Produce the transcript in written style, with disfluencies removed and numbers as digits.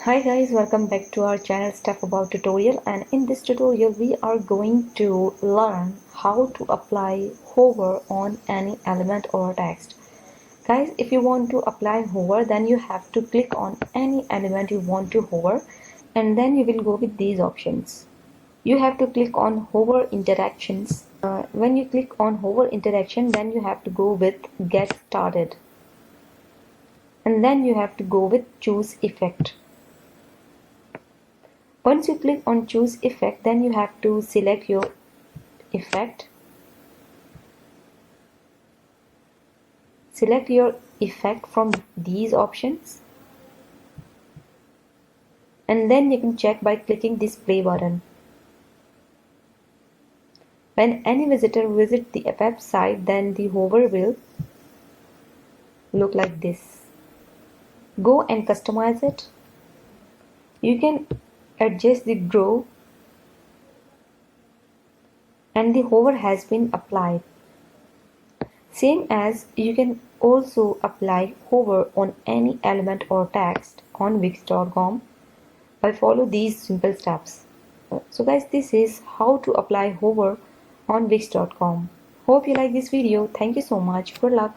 Hi guys, welcome back to our channel Stuff About Tutorial, and in this tutorial we are going to learn how to apply hover on any element or text. Guys, if you want to apply hover, then you have to click on any element you want to hover, and then you will go with these options. You have to click on hover interactions. When you click on hover interaction, then you have to go with get started, and then you have to go with choose effect. Once you click on choose effect, then you have to select your effect. Select your effect from these options, and then you can check by clicking this play button. When any visitor visits the website, then the hover will look like this. Go and customize it. You can adjust the draw, and the hover has been applied. Same as you can also apply hover on any element or text on Wix.com by follow these simple steps. So guys, this is how to apply hover on Wix.com. Hope you like this video. Thank you so much. Good luck.